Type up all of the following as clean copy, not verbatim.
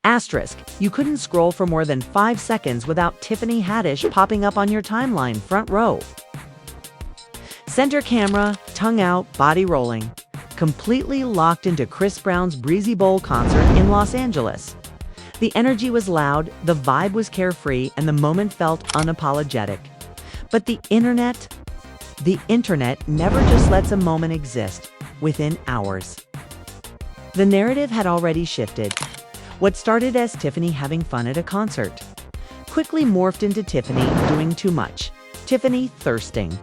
Asterisk, you couldn't scroll for more than 5 seconds without Tiffany Haddish popping up on your timeline, front row. Center camera, tongue out, body rolling. Completely locked into Chris Brown's Breezy Bowl concert in Los Angeles. The energy was loud, the vibe was carefree, and the moment felt unapologetic. But the internet never just lets a moment exist. Within hours, the narrative had already shifted. What started as Tiffany having fun at a concert quickly morphed into Tiffany doing too much, Tiffany thirsting.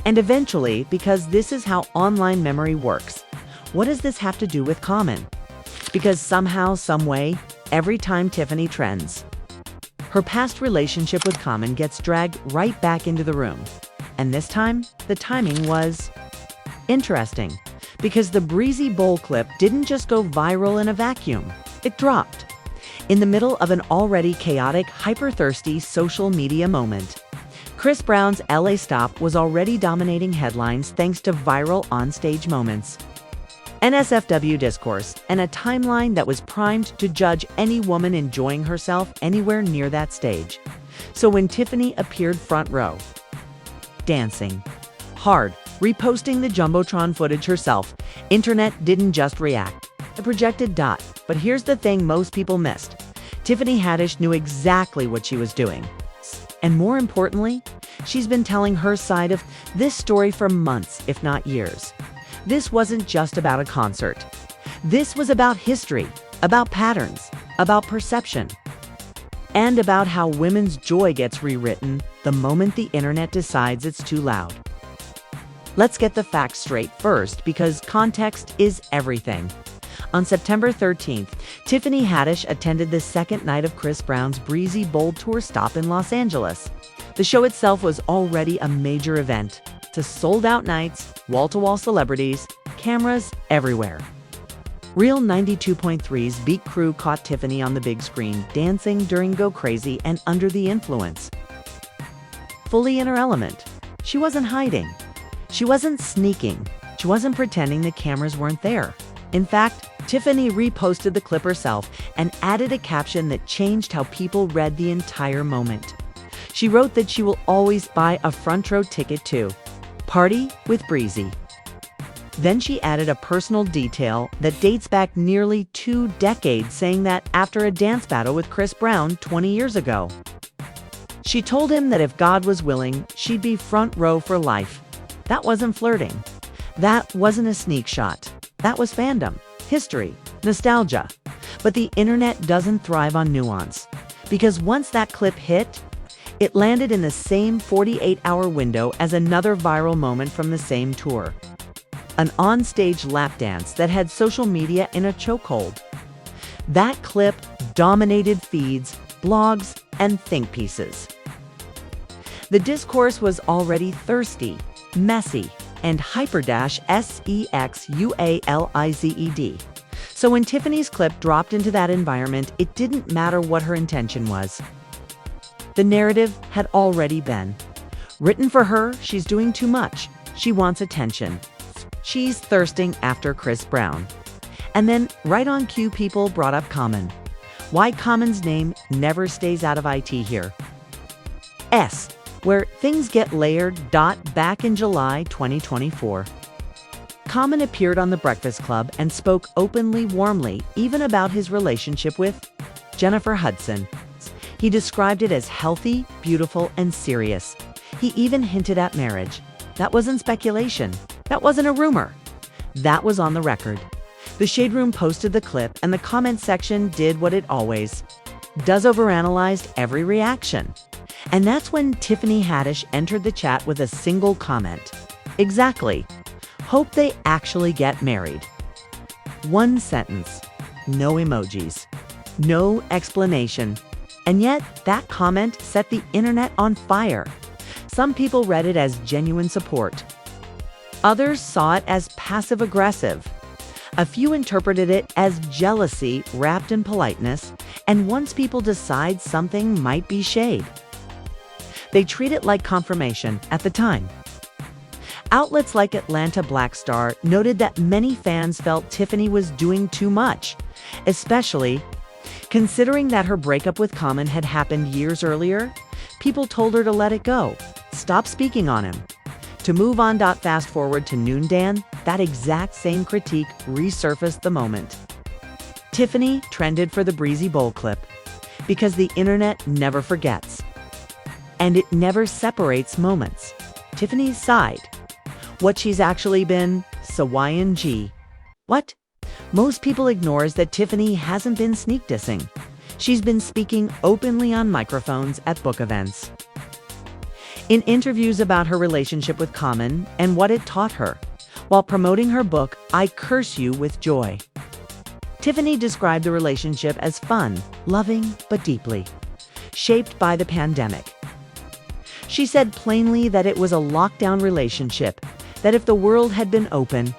And eventually, because this is how online memory works, what does this have to do with Common? Because somehow, someway, every time Tiffany trends, her past relationship with Common gets dragged right back into the room. And this time, the timing was interesting, because the Breezy Bowl clip didn't just go viral in a vacuum. It dropped in the middle of an already chaotic, hyper-thirsty social media moment. Chris Brown's LA stop was already dominating headlines thanks to viral onstage moments, NSFW discourse, and a timeline that was primed to judge any woman enjoying herself anywhere near that stage. So when Tiffany appeared front row, dancing hard, reposting the Jumbotron footage herself, internet didn't just react. It projected dot. But here's the thing most people missed. Tiffany Haddish knew exactly what she was doing. And more importantly, she's been telling her side of this story for months, if not years. This wasn't just about a concert. This was about history, about patterns, about perception, and about how women's joy gets rewritten the moment the internet decides it's too loud. Let's get the facts straight first, because context is everything. On September 13th, Tiffany Haddish attended the second night of Chris Brown's Breezy Bowl tour stop in Los Angeles. The show itself was already a major event, to sold-out nights, wall-to-wall celebrities, cameras everywhere. Real 92.3's Beat Crew caught Tiffany on the big screen, dancing during Go Crazy and Under the Influence. Fully in her element. She wasn't hiding. She wasn't sneaking. She wasn't pretending the cameras weren't there. In fact, Tiffany reposted the clip herself and added a caption that changed how people read the entire moment. She wrote that she will always buy a front row ticket to Party with Breezy. Then she added a personal detail that dates back nearly 2 decades, saying that after a dance battle with Chris Brown 20 years ago, she told him that if God was willing, she'd be front row for life. That wasn't flirting. That wasn't a sneak shot. That was fandom, history, nostalgia. But the internet doesn't thrive on nuance, because once that clip hit, it landed in the same 48-hour window as another viral moment from the same tour. An onstage lap dance that had social media in a chokehold. That clip dominated feeds, blogs, and think pieces. The discourse was already thirsty, messy, and hyper-sexualized. So when Tiffany's clip dropped into that environment, it didn't matter what her intention was. The narrative had already been written for her. She's doing too much. She wants attention. She's thirsting after Chris Brown. And then, right on cue, people brought up Common. Why Common's name never stays out of IT here. Where things get layered. Back in July 2024, Common appeared on The Breakfast Club and spoke openly, warmly, even about his relationship with Jennifer Hudson. He described it as healthy, beautiful, and serious. He even hinted at marriage. That wasn't speculation. That wasn't a rumor. That was on the record. The Shade Room posted the clip, and the comment section did what it always does: overanalyzed every reaction. And that's when Tiffany Haddish entered the chat with a single comment. Exactly. Hope they actually get married. One sentence. No emojis. No explanation. And yet, that comment set the internet on fire. Some people read it as genuine support. Others saw it as passive-aggressive. A few interpreted it as jealousy wrapped in politeness, and once people decide something might be shade, they treat it like confirmation at the time. Outlets like Atlanta Black Star noted that many fans felt Tiffany was doing too much, especially Considering that her breakup with Common had happened years earlier, people told her to let it go, stop speaking on him. To move on. Fast forward to noondan, that exact same critique resurfaced the moment. Tiffany trended for the breezy bowl clip, because the internet never forgets. And it never separates moments. Tiffany's side. What she's actually been, so YNG. What? Most people ignores that Tiffany hasn't been sneak dissing. She's been speaking openly on microphones at book events. In interviews about her relationship with Common and what it taught her, while promoting her book, I Curse You with Joy. Tiffany described the relationship as fun, loving, but deeply shaped by the pandemic. She said plainly that it was a lockdown relationship, that if the world had been open,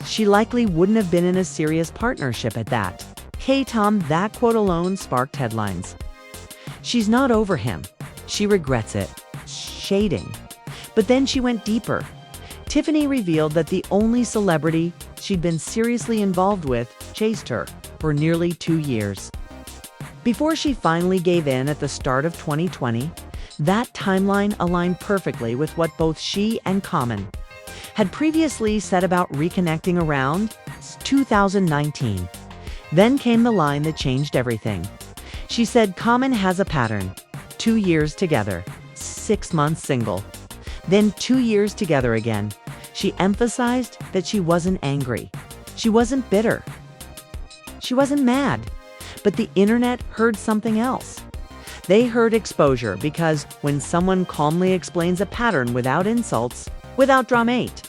she likely wouldn't have been in a serious partnership at that. Tom, that quote alone sparked headlines. She's not over him. She regrets it. Shading. But then she went deeper. Tiffany revealed that the only celebrity she'd been seriously involved with chased her for nearly 2 years. Before she finally gave in at the start of 2020, that timeline aligned perfectly with what both she and Common had previously said about reconnecting around 2019. Then came the line that changed everything. She said Common has a pattern. 2 years together, 6 months single, then 2 years together again. She emphasized that she wasn't angry. She wasn't bitter. She wasn't mad. But the internet heard something else. They heard exposure, because when someone calmly explains a pattern without insults, without dramate,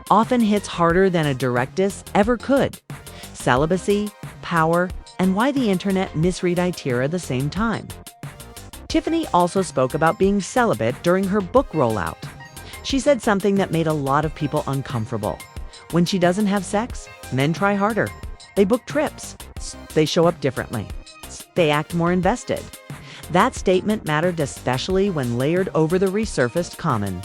often hits harder than a direct diss ever could. Celibacy, power, and why the internet misread it at the same time. Tiffany also spoke about being celibate during her book rollout. She said something that made a lot of people uncomfortable. When she doesn't have sex, men try harder. They book trips. They show up differently. They act more invested. That statement mattered especially when layered over the resurfaced Common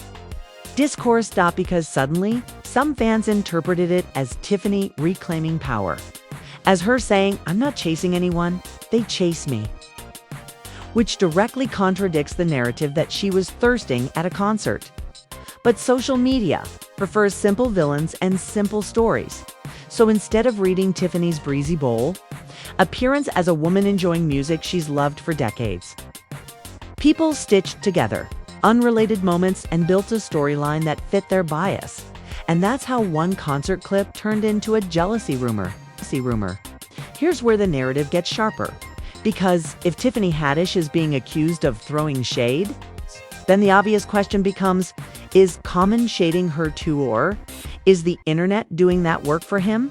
discourse. Because suddenly, some fans interpreted it as Tiffany reclaiming power. As her saying, "I'm not chasing anyone, they chase me." Which directly contradicts the narrative that she was thirsting at a concert. But social media prefers simple villains and simple stories. So instead of reading Tiffany's breezy bowl appearance as a woman enjoying music she's loved for decades, people stitched together unrelated moments and built a storyline that fit their bias. And that's how one concert clip turned into a jealousy rumor. Here's where the narrative gets sharper. Because if Tiffany Haddish is being accused of throwing shade, then the obvious question becomes, is Common shading her too, or is the internet doing that work for him?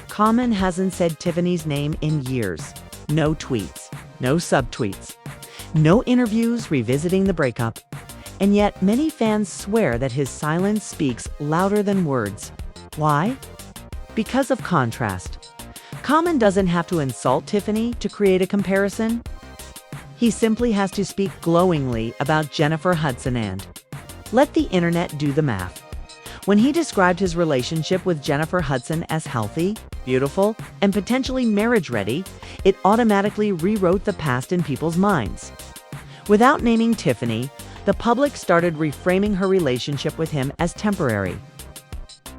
Common hasn't said Tiffany's name in years. No tweets, no subtweets, no interviews revisiting the breakup. And yet many fans swear that his silence speaks louder than words. Why? Because of contrast. Common doesn't have to insult Tiffany to create a comparison. He simply has to speak glowingly about Jennifer Hudson and let the internet do the math. When he described his relationship with Jennifer Hudson as healthy, beautiful, and potentially marriage-ready, it automatically rewrote the past in people's minds. Without naming Tiffany, the public started reframing her relationship with him as temporary,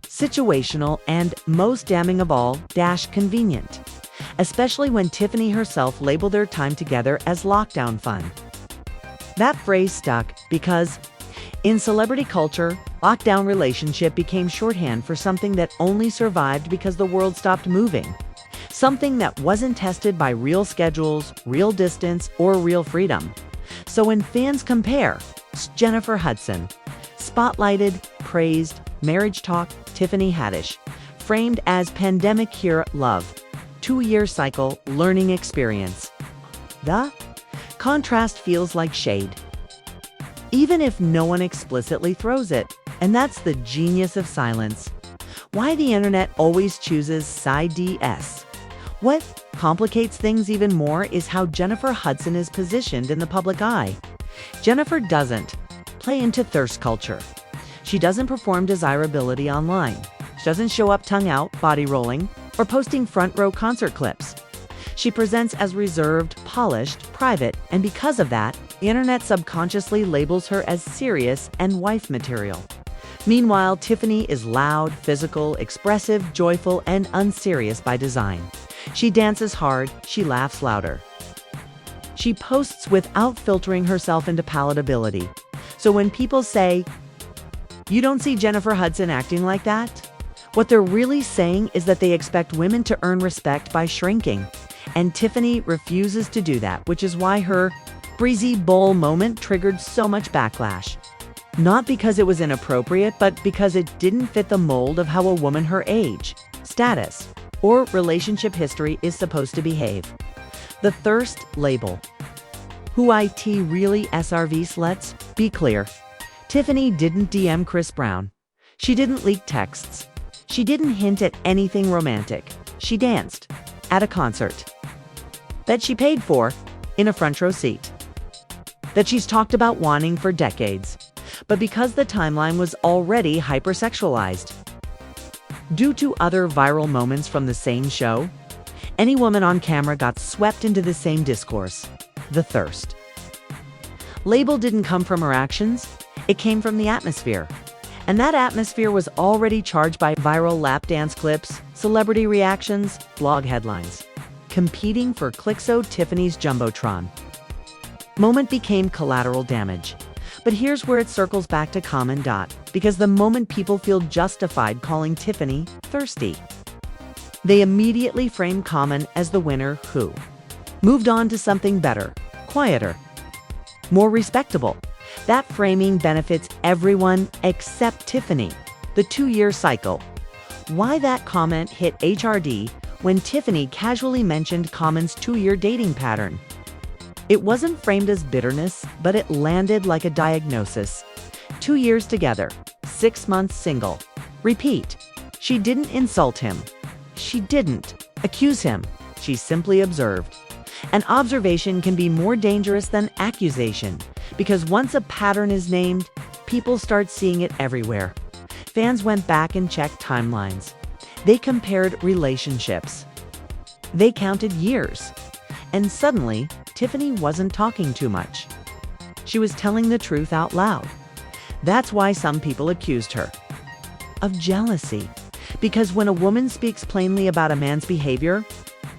situational, and, most damning of all, convenient. Especially when Tiffany herself labeled their time together as lockdown fun. That phrase stuck because, in celebrity culture, lockdown relationship became shorthand for something that only survived because the world stopped moving. Something that wasn't tested by real schedules, real distance, or real freedom. So when fans compare Jennifer Hudson, spotlighted, praised, marriage talk, Tiffany Haddish, framed as pandemic cure love, 2-year cycle, learning experience. The contrast feels like shade, even if no one explicitly throws it. And that's the genius of silence. Why the internet always chooses side DS. What complicates things even more is how Jennifer Hudson is positioned in the public eye. Jennifer doesn't play into thirst culture. She doesn't perform desirability online. She doesn't show up tongue out, body rolling, or posting front row concert clips. She presents as reserved, polished, private, and because of that, the internet subconsciously labels her as serious and wife material. Meanwhile, Tiffany is loud, physical, expressive, joyful, and unserious by design. She dances hard, she laughs louder. She posts without filtering herself into palatability. So when people say, "You don't see Jennifer Hudson acting like that?" what they're really saying is that they expect women to earn respect by shrinking. And Tiffany refuses to do that, which is why her breezy bowl moment triggered so much backlash. Not because it was inappropriate, but because it didn't fit the mold of how a woman her age, status, or relationship history is supposed to behave. The thirst label. Who it really SRVs? Let's be clear. Tiffany didn't DM Chris Brown. She didn't leak texts. She didn't hint at anything romantic. She danced at a concert that she paid for in a front row seat, that she's talked about wanting for decades, but because the timeline was already hypersexualized due to other viral moments from the same show, any woman on camera got swept into the same discourse. The thirst label didn't come from her actions, it came from the atmosphere. And that atmosphere was already charged by viral lap dance clips, celebrity reactions, blog headlines, competing for Clixo Tiffany's Jumbotron. Moment became collateral damage. But here's where it circles back to common. Because the moment people feel justified calling Tiffany thirsty, they immediately frame Common as the winner who moved on to something better, quieter, more respectable. That framing benefits everyone except Tiffany. The 2-year cycle. Why that comment hit HRD when Tiffany casually mentioned Common's 2-year dating pattern. It wasn't framed as bitterness, but it landed like a diagnosis. 2 years together, 6 months single. Repeat. She didn't insult him. She didn't accuse him. She simply observed. An observation can be more dangerous than accusation, because once a pattern is named, people start seeing it everywhere. Fans went back and checked timelines. They compared relationships. They counted years. And suddenly, Tiffany wasn't talking too much. She was telling the truth out loud. That's why some people accused her of jealousy. Because when a woman speaks plainly about a man's behavior,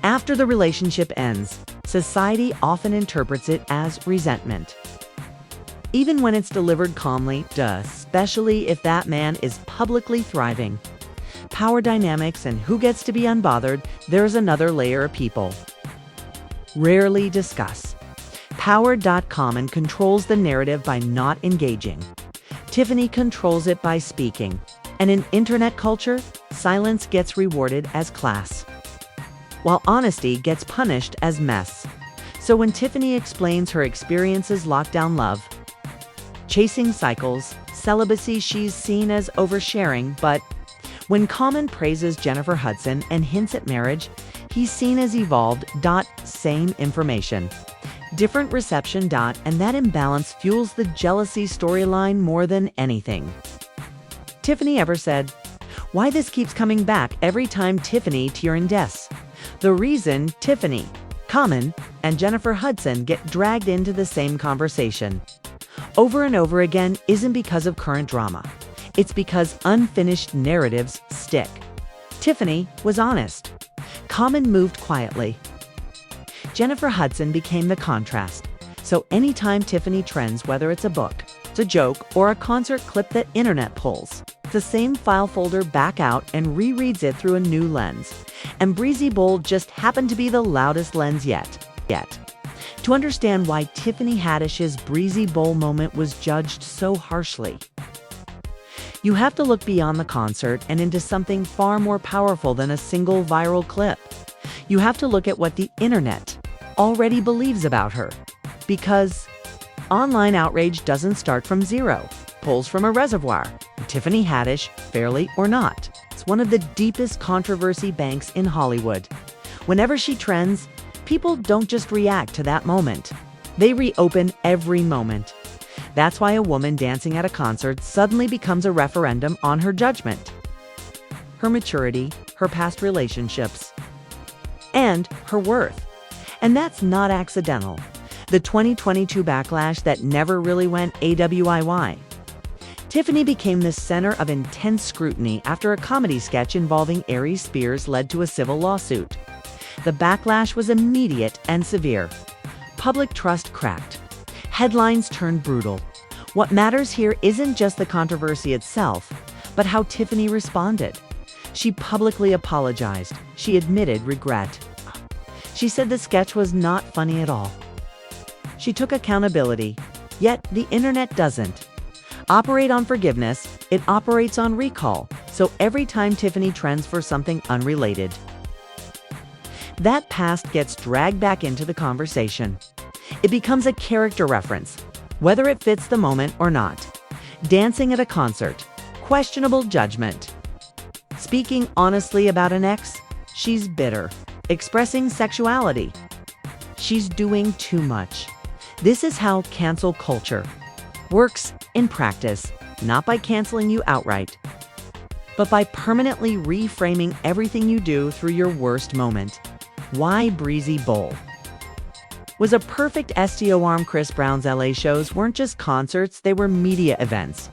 after the relationship ends, society often interprets it as resentment. Even when it's delivered calmly, especially if that man is publicly thriving. Power dynamics and who gets to be unbothered, there's another layer of people rarely discuss. Power.com controls the narrative by not engaging. Tiffany controls it by speaking. And in internet culture, silence gets rewarded as class, while honesty gets punished as mess. So when Tiffany explains her experiences, lockdown love, chasing cycles, celibacy, she's seen as oversharing. But when Common praises Jennifer Hudson and hints at marriage, he's seen as evolved. Same information, different reception. And that imbalance fuels the jealousy storyline more than anything. Tiffany ever said, "Why this keeps coming back every time Tiffany Tiran Des?" The reason Tiffany, Common, and Jennifer Hudson get dragged into the same conversation over and over again isn't because of current drama. It's because unfinished narratives stick. Tiffany was honest. Common moved quietly. Jennifer Hudson became the contrast. So anytime Tiffany trends, whether it's a book, it's a joke, or a concert clip that internet pulls the same file folder back out and rereads it through a new lens. And Breezy Bowl just happened to be the loudest lens yet. To understand why Tiffany Haddish's Breezy Bowl moment was judged so harshly, you have to look beyond the concert and into something far more powerful than a single viral clip. You have to look at what the internet already believes about her. Because online outrage doesn't start from zero, pulls from a reservoir. Tiffany Haddish, fairly or not, is one of the deepest controversy banks in Hollywood. Whenever she trends, people don't just react to that moment. They reopen every moment. That's why a woman dancing at a concert suddenly becomes a referendum on her judgment, her maturity, her past relationships. and her worth. And that's not accidental. The 2022 backlash that never really went AWIY. Tiffany became the center of intense scrutiny after a comedy sketch involving Aries Spears led to a civil lawsuit. The backlash was immediate and severe. Public trust cracked. Headlines turned brutal. What matters here isn't just the controversy itself, but how Tiffany responded. She publicly apologized. She admitted regret. She said the sketch was not funny at all. She took accountability, yet the internet doesn't operate on forgiveness, it operates on recall, so every time Tiffany trends for something unrelated, that past gets dragged back into the conversation. It becomes a character reference, whether it fits the moment or not. Dancing at a concert, questionable judgment. Speaking honestly about an ex, she's bitter. Expressing sexuality, she's doing too much. This is how cancel culture works in practice, not by canceling you outright, but by permanently reframing everything you do through your worst moment. Why Breezy Bowl was a perfect STORM. Chris Brown's LA shows weren't just concerts, they were media events.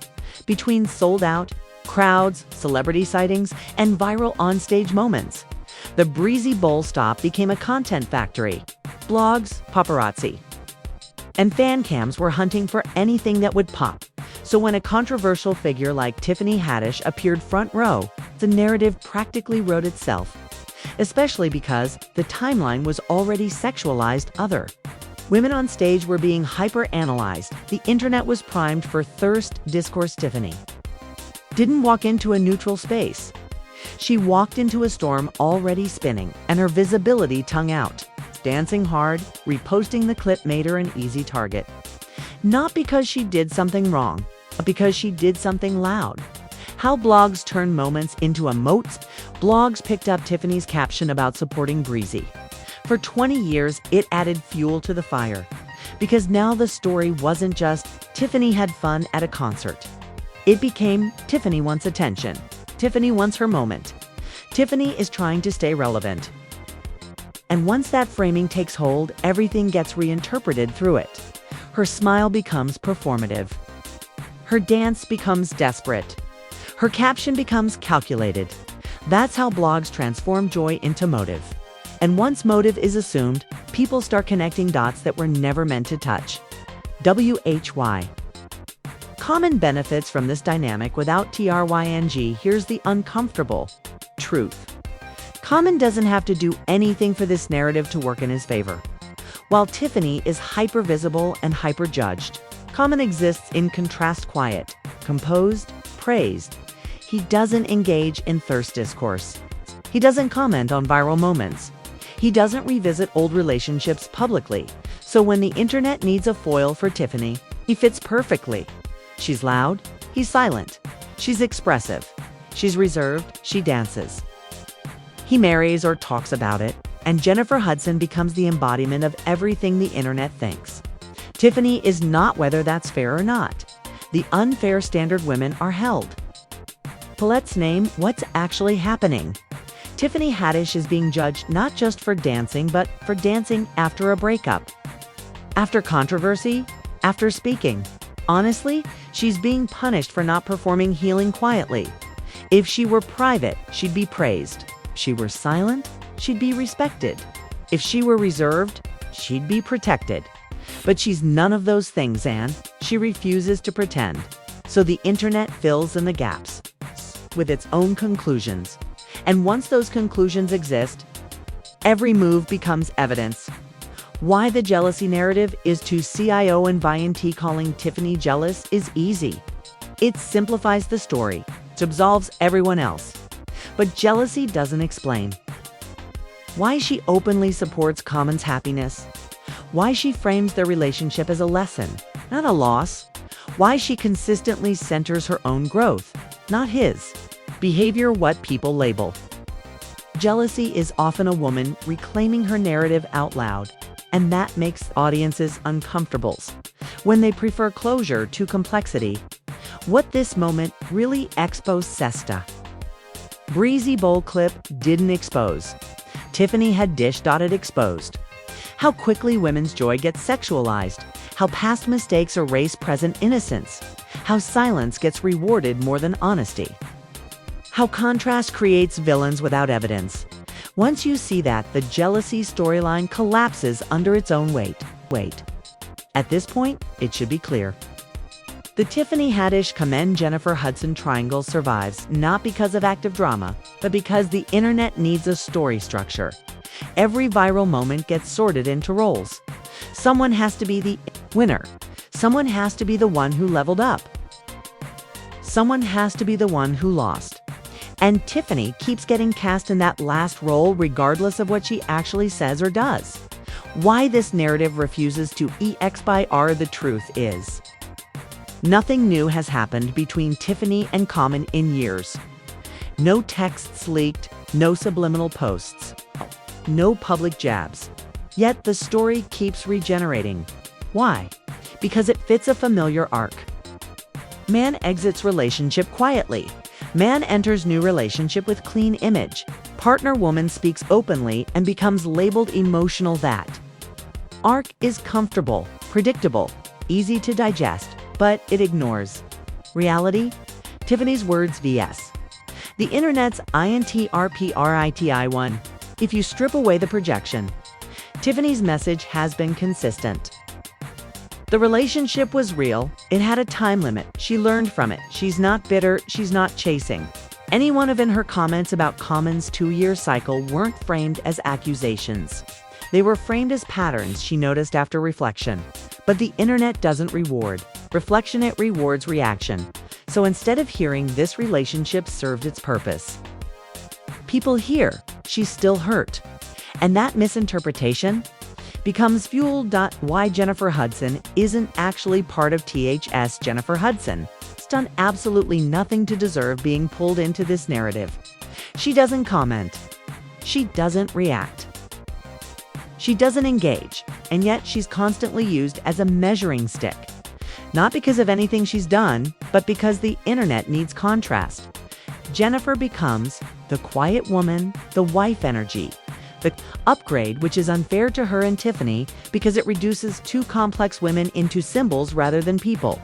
Between sold-out crowds, celebrity sightings, and viral onstage moments, the Breezy Bowl stop became a content factory. Blogs, paparazzi, and fan cams were hunting for anything that would pop. So when a controversial figure like Tiffany Haddish appeared front row, the narrative practically wrote itself, especially because the timeline was already sexualized. Other women on stage were being hyper-analyzed. The internet was primed for thirst discourse. Tiffany didn't walk into a neutral space. She walked into a storm already spinning, and her visibility tongue out. Dancing hard, reposting the clip made her an easy target. Not because she did something wrong, but because she did something loud. How blogs turn moments into emotes. Blogs picked up Tiffany's caption about supporting Breezy. For 20 years, it added fuel to the fire. Because now the story wasn't just Tiffany had fun at a concert. It became Tiffany wants attention. Tiffany wants her moment. Tiffany is trying to stay relevant. And once that framing takes hold, everything gets reinterpreted through it. Her smile becomes performative. Her dance becomes desperate. Her caption becomes calculated. That's how blogs transform joy into motive. And once motive is assumed, people start connecting dots that were never meant to touch. WHY. Common benefits from this dynamic without TRYNG. Here's the uncomfortable truth. Common doesn't have to do anything for this narrative to work in his favor. While Tiffany is hyper-visible and hyper-judged, Common exists in contrast, quiet, composed, praised. He doesn't engage in thirst discourse. He doesn't comment on viral moments. He doesn't revisit old relationships publicly. So when the internet needs a foil for Tiffany, he fits perfectly. She's loud, he's silent. She's expressive, she's reserved, she dances. He marries or talks about it, and Jennifer Hudson becomes the embodiment of everything the internet thinks. Tiffany is not whether that's fair or not. The unfair standard women are held. Let's name what's actually happening. Tiffany Haddish is being judged not just for dancing, but for dancing after a breakup. After controversy, after speaking. Honestly, she's being punished for not performing healing quietly. If she were private, she'd be praised. If she were silent, she'd be respected. If she were reserved, she'd be protected. But she's none of those things, and she refuses to pretend. So the internet fills in the gaps with its own conclusions. And once those conclusions exist, every move becomes evidence. Why the jealousy narrative is to CIO and Viant. Calling Tiffany jealous is easy. It simplifies the story. It absolves everyone else. But jealousy doesn't explain why she openly supports Common's happiness, why she frames their relationship as a lesson, not a loss, why she consistently centers her own growth, not his behavior, what people label. Jealousy is often a woman reclaiming her narrative out loud, and that makes audiences uncomfortable when they prefer closure to complexity. What this moment really exposed. Breezy Bowl clip didn't expose. Tiffany Haddish it exposed. How quickly women's joy gets sexualized. How past mistakes erase present innocence. How silence gets rewarded more than honesty. How contrast creates villains without evidence. Once you see that, the jealousy storyline collapses under its own weight. At this point, it should be clear. The Tiffany Haddish-Jennifer Hudson triangle survives not because of active drama, but because the internet needs a story structure. Every viral moment gets sorted into roles. Someone has to be the winner. Someone has to be the one who leveled up. Someone has to be the one who lost. And Tiffany keeps getting cast in that last role regardless of what she actually says or does. Why this narrative refuses to expire the truth is: nothing new has happened between Tiffany and Common in years. No texts leaked, no subliminal posts, no public jabs. Yet the story keeps regenerating. Why? Because it fits a familiar arc. Man exits relationship quietly. Man enters new relationship with clean image. Partner woman speaks openly and becomes labeled emotional that. Arc is comfortable, predictable, easy to digest, but it ignores reality. Tiffany's words vs. the internet's INTRPRITI1. If you strip away the projection, Tiffany's message has been consistent. The relationship was real. It had a time limit. She learned from it. She's not bitter. She's not chasing. Any one of her comments about Common's 2-year cycle weren't framed as accusations. They were framed as patterns she noticed after reflection. But the internet doesn't reward reflection, it rewards reaction. So instead of hearing this relationship served its purpose, people hear she's still hurt. And that misinterpretation becomes fuel. Why Jennifer Hudson isn't actually part of THS. Jennifer Hudson has done absolutely nothing to deserve being pulled into this narrative. She doesn't comment. She doesn't react. She doesn't engage, and yet she's constantly used as a measuring stick. Not because of anything she's done, but because the internet needs contrast. Jennifer becomes the quiet woman, the wife energy, the upgrade, which is unfair to her and Tiffany because it reduces two complex women into symbols rather than people.